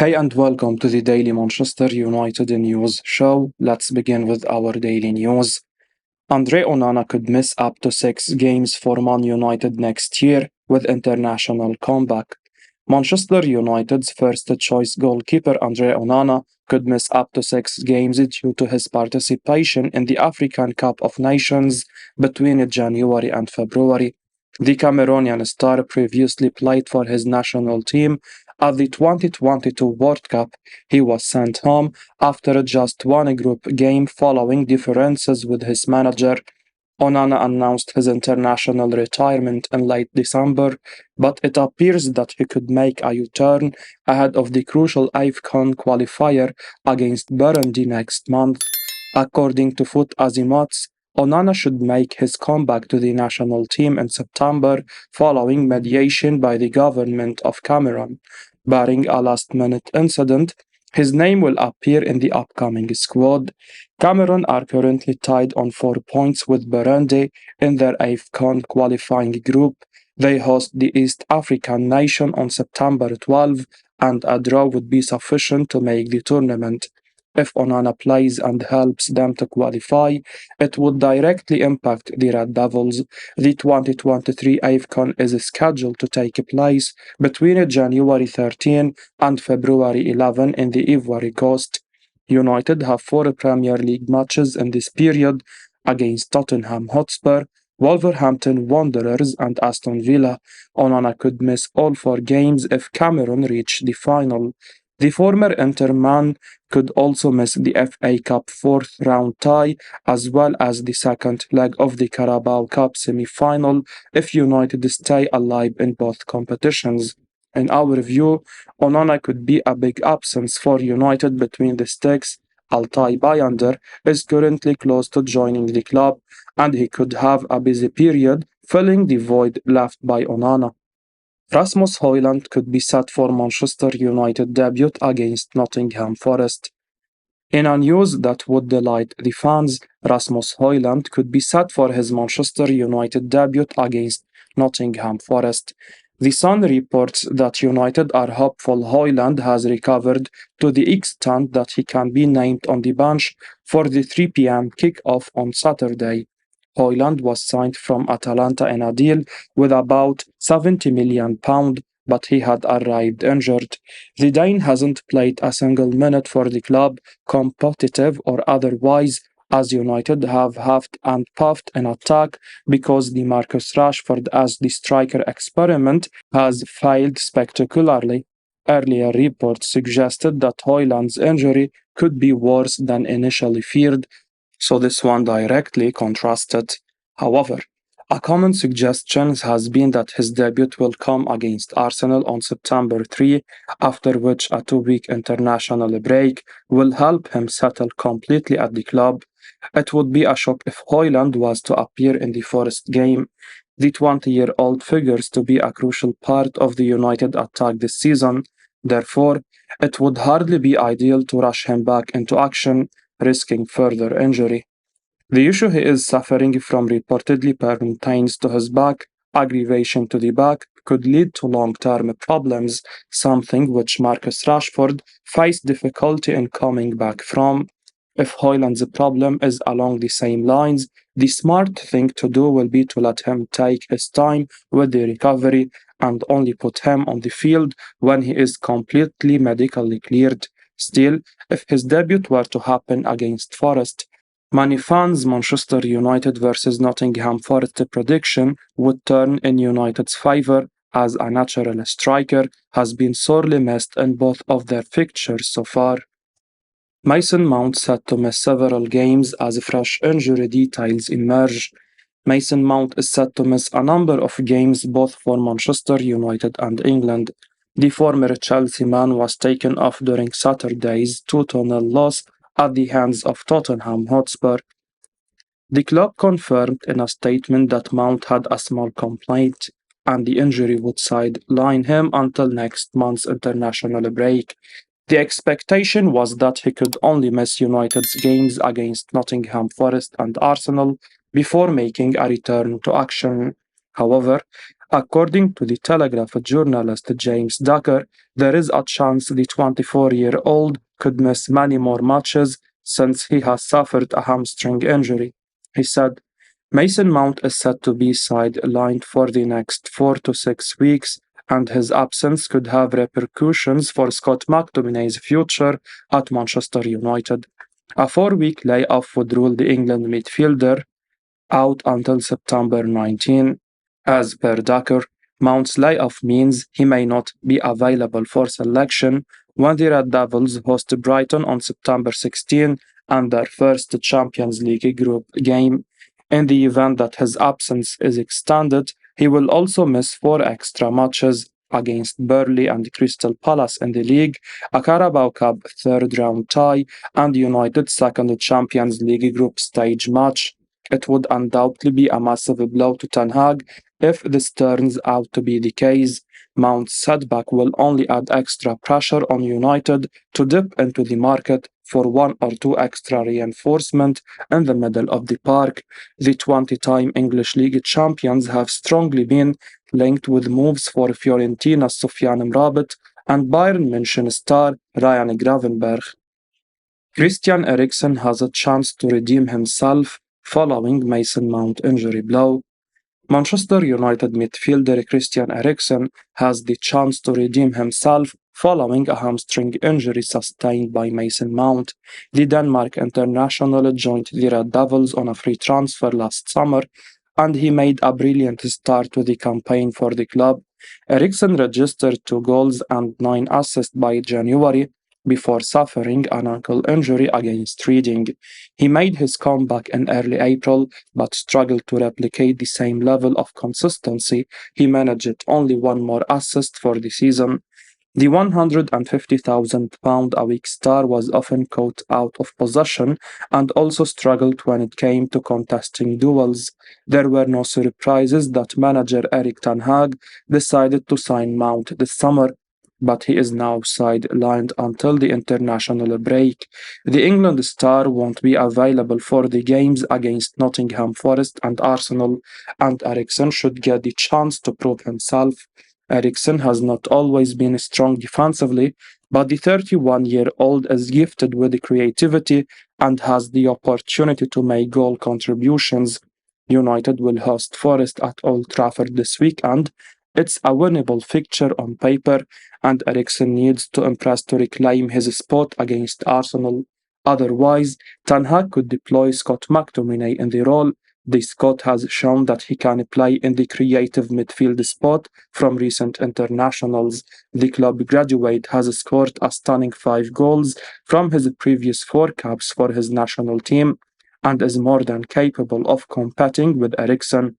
Hey and welcome to the Daily Manchester United News Show. Let's begin with our daily news. Andre Onana could miss up to 6 games for Man United next year with international comeback. Manchester United's first-choice goalkeeper Andre Onana could miss up to 6 games due to his participation in the African Cup of Nations between January and February. The Cameroonian star previously played for his national team at the 2022 World Cup. He was sent home after just one group game following differences with his manager. Onana announced his international retirement in late December, but it appears that he could make a U-turn ahead of the crucial AFCON qualifier against Burundi next month. According to Foot Azimuths, Onana should make his comeback to the national team in September following mediation by the government of Cameroon. Barring a last-minute incident, his name will appear in the upcoming squad. Cameroon are currently tied on 4 points with Burundi in their AFCON qualifying group. They host the East African nation on September 12, and a draw would be sufficient to make the tournament. If Onana plays and helps them to qualify, it would directly impact the Red Devils. The 2023 AFCON is scheduled to take place between January 13 and February 11 in the Ivory Coast. United have 4 Premier League matches in this period against Tottenham Hotspur, Wolverhampton Wanderers and Aston Villa. Onana could miss all 4 games if Cameroon reach the final. The former Inter man could also miss the FA Cup fourth-round tie as well as the second leg of the Carabao Cup semi-final if United stay alive in both competitions. In our view, Onana could be a big absence for United between the sticks. Altay Bayender is currently close to joining the club, and he could have a busy period filling the void left by Onana. Rasmus Hojlund could be set for Manchester United debut against Nottingham Forest. In a news that would delight the fans, Rasmus Hojlund could be set for his Manchester United debut against Nottingham Forest. The Sun reports that United are hopeful Hojlund has recovered to the extent that he can be named on the bench for the 3 p.m. kickoff on Saturday. Hojlund was signed from Atalanta in a deal with about £70 million, but he had arrived injured. The Dane hasn't played a single minute for the club, competitive or otherwise, as United have huffed and puffed in attack because the Marcus Rashford as the striker experiment has failed spectacularly. Earlier reports suggested that Hojlund's injury could be worse than initially feared, so this one directly contrasted. However, a common suggestion has been that his debut will come against Arsenal on September 3, after which a 2-week international break will help him settle completely at the club. It would be a shock if Hojlund was to appear in the Forest game. The 20-year-old figures to be a crucial part of the United attack this season. Therefore, it would hardly be ideal to rush him back into action, risking further injury. The issue he is suffering from reportedly pertains to his back. Aggravation to the back could lead to long-term problems, something which Marcus Rashford faced difficulty in coming back from. If Hojlund's problem is along the same lines, the smart thing to do will be to let him take his time with the recovery and only put him on the field when he is completely medically cleared. Still, if his debut were to happen against Forest, many fans' Manchester United versus Nottingham Forest prediction would turn in United's favour, as a natural striker has been sorely missed in both of their fixtures so far. Mason Mount set to miss several games as fresh injury details emerge. Mason Mount is set to miss a number of games both for Manchester United and England. The former Chelsea man was taken off during Saturday's 2-0 loss at the hands of Tottenham Hotspur. The club confirmed in a statement that Mount had a small complaint and the injury would sideline him until next month's international break. The expectation was that he could only miss United's games against Nottingham Forest and Arsenal before making a return to action. However, According to the Telegraph journalist James Ducker, there is a chance the 24-year-old could miss many more matches since he has suffered a hamstring injury. He said, Mason Mount is said to be sidelined for the next 4 to 6 weeks, and his absence could have repercussions for Scott McTominay's future at Manchester United. A 4-week layoff would rule the England midfielder out until September 19. As per Ducker, Mount's layoff means he may not be available for selection when the Red Devils host Brighton on September 16 and their first Champions League group game. In the event that his absence is extended, he will also miss 4 extra matches against Burnley and Crystal Palace in the league, a Carabao Cup third-round tie, and United's second Champions League group stage match. It would undoubtedly be a massive blow to Ten Hag if this turns out to be the case. Mount's setback will only add extra pressure on United to dip into the market for 1 or 2 extra reinforcement in the middle of the park. The 20-time English League champions have strongly been linked with moves for Fiorentina's Sofiane Amrabat and Bayern München star Ryan Gravenberch. Christian Eriksen has a chance to redeem himself following Mason Mount injury blow. Manchester United midfielder Christian Eriksen has the chance to redeem himself following a hamstring injury sustained by Mason Mount. The Denmark international joined the Red Devils on a free transfer last summer, and he made a brilliant start to the campaign for the club. Eriksen registered 2 goals and 9 assists by January before suffering an ankle injury against Reading. He made his comeback in early April but struggled to replicate the same level of consistency. He managed only 1 more assist for the season. The £150,000 a week star was often caught out of possession and also struggled when it came to contesting duels. There were no surprises that manager Erik ten Hag decided to sign Mount this summer, but he is now sidelined until the international break. The England star won't be available for the games against Nottingham Forest and Arsenal, and Eriksen should get the chance to prove himself. Eriksen has not always been strong defensively, but the 31-year-old is gifted with creativity and has the opportunity to make goal contributions. United will host Forest at Old Trafford this weekend. It's a winnable fixture on paper, and Eriksen needs to impress to reclaim his spot against Arsenal. Otherwise, Ten Hag could deploy Scott McTominay in the role. The Scot has shown that he can play in the creative midfield spot from recent internationals. The club graduate has scored a stunning 5 goals from his previous 4 caps for his national team and is more than capable of competing with Eriksen.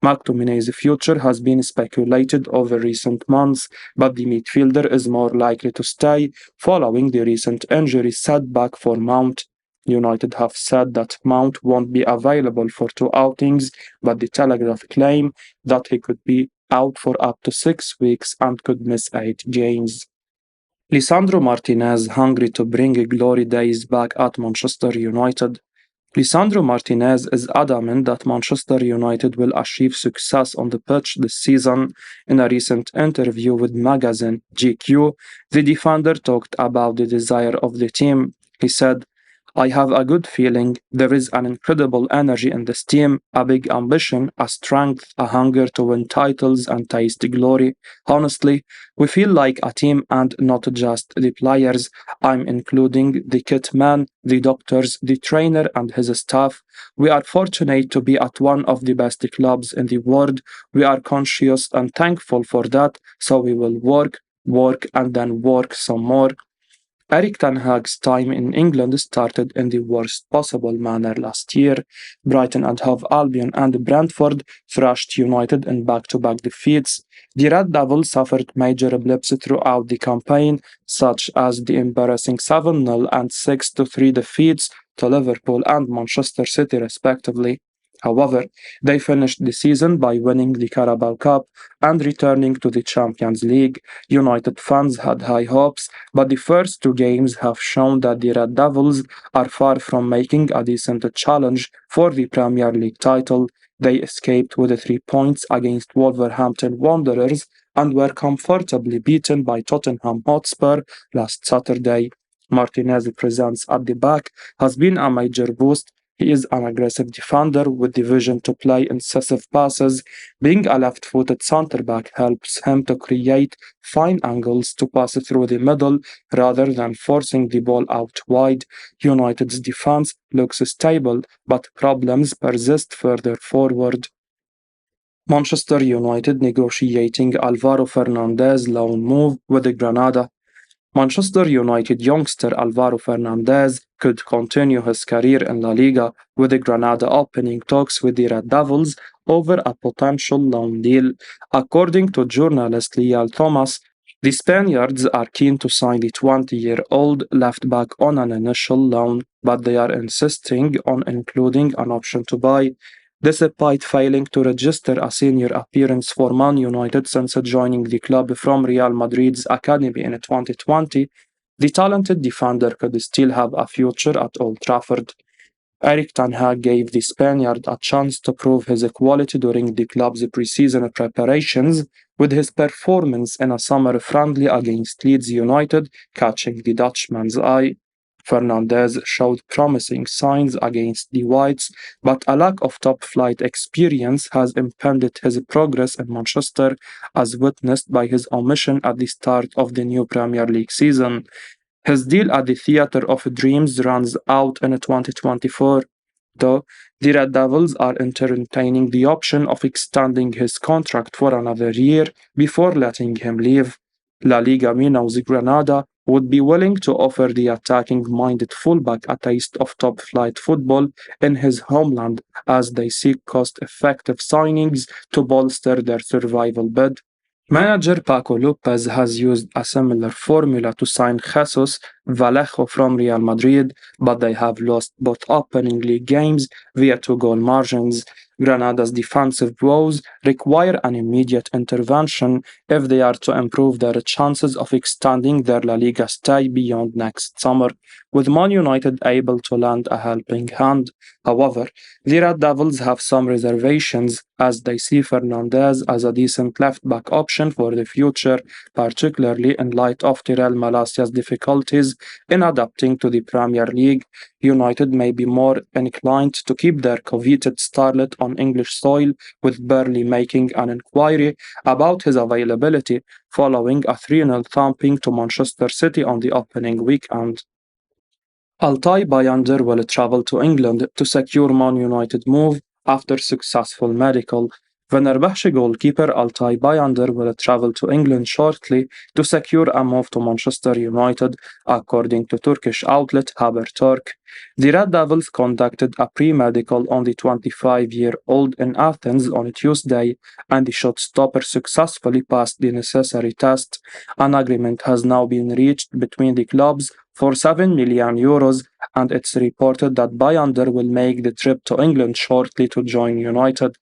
McTominay's future has been speculated over recent months, but the midfielder is more likely to stay following the recent injury setback for Mount. United have said that Mount won't be available for 2 outings, but the Telegraph claim that he could be out for up to 6 weeks and could miss 8 games. Lisandro Martinez hungry to bring glory days back at Manchester United. Lisandro Martinez is adamant that Manchester United will achieve success on the pitch this season. In a recent interview with magazine GQ, the defender talked about the desire of the team. He said, I have a good feeling. There is an incredible energy in this team, a big ambition, a strength, a hunger to win titles and taste glory. Honestly, we feel like a team and not just the players. I'm including the kit man, the doctors, the trainer and his staff. We are fortunate to be at one of the best clubs in the world. We are conscious and thankful for that, so we will work and then work some more. Erik ten Hag's time in England started in the worst possible manner last year. Brighton and Hove Albion and Brentford thrashed United in back-to-back defeats. The Red Devils suffered major blips throughout the campaign, such as the embarrassing 7-0 and 6-3 defeats to Liverpool and Manchester City respectively. However, they finished the season by winning the Carabao Cup and returning to the Champions League. United fans had high hopes, but the first 2 games have shown that the Red Devils are far from making a decent challenge for the Premier League title. They escaped with 3 points against Wolverhampton Wanderers and were comfortably beaten by Tottenham Hotspur last Saturday. Martinez presence at the back has been a major boost. He is an aggressive defender with the vision to play incisive passes. Being a left-footed centre-back helps him to create fine angles to pass through the middle rather than forcing the ball out wide. United's defense looks stable, but problems persist further forward. Manchester United negotiating Alvaro Fernandez loan move with Granada. Manchester United youngster Alvaro Fernandez could continue his career in La Liga, with Granada opening talks with the Red Devils over a potential loan deal. According to journalist Lial Thomas, the Spaniards are keen to sign the 20-year-old left-back on an initial loan, but they are insisting on including an option to buy. Despite failing to register a senior appearance for Man United since joining the club from Real Madrid's academy in 2020, the talented defender could still have a future at Old Trafford. Erik ten Hag gave the Spaniard a chance to prove his quality during the club's pre-season preparations, with his performance in a summer friendly against Leeds United catching the Dutchman's eye. Fernandez showed promising signs against the Whites, but a lack of top-flight experience has impeded his progress in Manchester, as witnessed by his omission at the start of the new Premier League season. His deal at the Theatre of Dreams runs out in 2024, though the Red Devils are entertaining the option of extending his contract for another year before letting him leave. La Liga knows Granada would be willing to offer the attacking-minded fullback a taste of top-flight football in his homeland as they seek cost-effective signings to bolster their survival bid. Manager Paco Lopez has used a similar formula to sign Jesus Vallejo from Real Madrid, but they have lost both opening league games via 2-goal margins. Granada's defensive woes require an immediate intervention if they are to improve their chances of extending their La Liga stay beyond next summer, with Man United able to lend a helping hand. However, the Red Devils have some reservations as they see Fernandez as a decent left-back option for the future, particularly in light of Tyrell Malacia's difficulties in adapting to the Premier League. United may be more inclined to keep their coveted starlet on English soil, with Burnley making an inquiry about his availability following a 3-0 thumping to Manchester City on the opening weekend. Altay Bayındır will travel to England to secure Man United move after successful medical. Fenerbahce goalkeeper Altay Bayındır will travel to England shortly to secure a move to Manchester United, according to Turkish outlet Haberturk. The Red Devils conducted a pre-medical on the 25-year-old in Athens on Tuesday, and the shot-stopper successfully passed the necessary test. An agreement has now been reached between the clubs for €7 million, and it's reported that Bayındır will make the trip to England shortly to join United.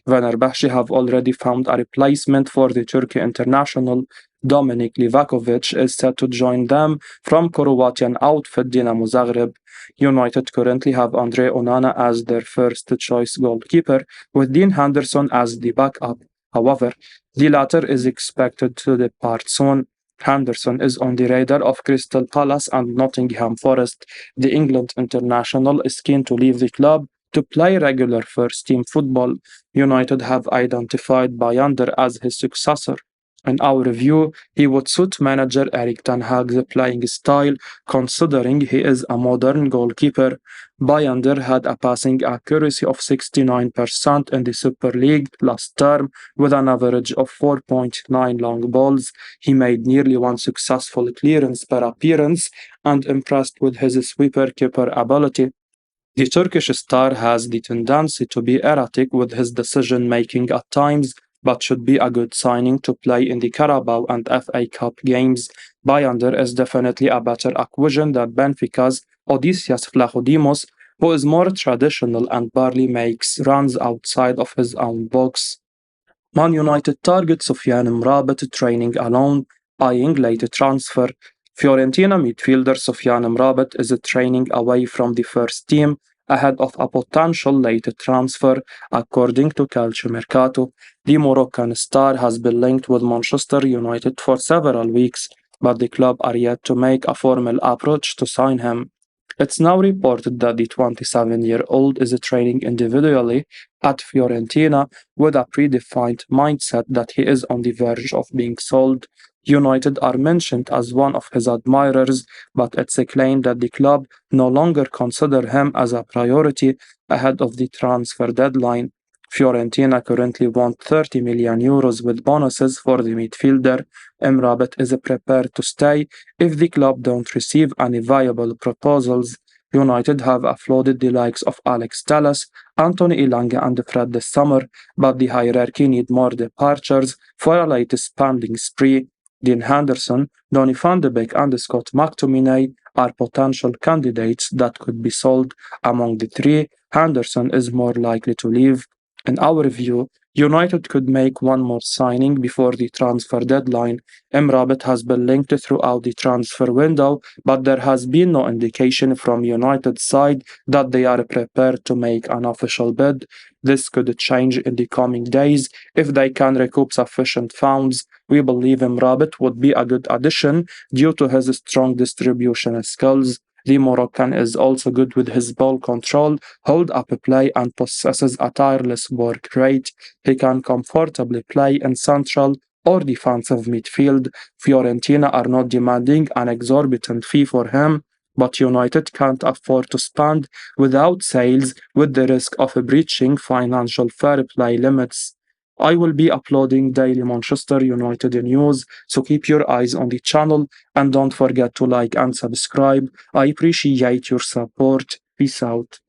Fenerbahce have already found a replacement for the Turkey international. Dominik Livakovic is set to join them from Croatian outfit Dinamo Zagreb. United currently have Andre Onana as their first-choice goalkeeper, with Dean Henderson as the backup. However, the latter is expected to depart soon. Henderson is on the radar of Crystal Palace and Nottingham Forest. The England international is keen to leave the club to play regular first-team football. United have identified Bayındır as his successor. In our view, he would suit manager Erik ten Hag's playing style, considering he is a modern goalkeeper. Bayındır had a passing accuracy of 69% in the Super League last term, with an average of 4.9 long balls. He made nearly one successful clearance per appearance and impressed with his sweeper-keeper ability. The Turkish star has the tendency to be erratic with his decision-making at times, but should be a good signing to play in the Carabao and FA Cup games. Bayındır is definitely a better acquisition than Benfica's Odysseas Vlachodimos, who is more traditional and barely makes runs outside of his own box. Man United targets Sofiane Amrabat training alone, eyeing late transfer. Fiorentina midfielder Sofiane Amrabat is training away from the first team ahead of a potential late transfer, according to Calciomercato. The Moroccan star has been linked with Manchester United for several weeks, but the club are yet to make a formal approach to sign him. It's now reported that the 27-year-old is training individually at Fiorentina with a predefined mindset that he is on the verge of being sold. United are mentioned as one of his admirers, but it's claimed that the club no longer consider him as a priority ahead of the transfer deadline. Fiorentina currently want 30 million euros with bonuses for the midfielder. Emrabat is prepared to stay if the club don't receive any viable proposals. United have offloaded the likes of Alex Telles, Anthony Elanga and Fred this summer, but the hierarchy need more departures for a latest spending spree. Dean Henderson, Donny van de Beek and Scott McTominay are potential candidates that could be sold. Among the three, Henderson is more likely to leave. In our view, United could make one more signing before the transfer deadline. Emrabat has been linked throughout the transfer window, but there has been no indication from United's side that they are prepared to make an official bid. This could change in the coming days if they can recoup sufficient funds. We believe Emrabat would be a good addition due to his strong distribution skills. The Moroccan is also good with his ball control, hold-up play, and possesses a tireless work rate. He can comfortably play in central or defensive midfield. Fiorentina are not demanding an exorbitant fee for him, but United can't afford to spend without sales with the risk of breaching financial fair play limits. I will be uploading daily Manchester United news, so keep your eyes on the channel and don't forget to like and subscribe. I appreciate your support. Peace out.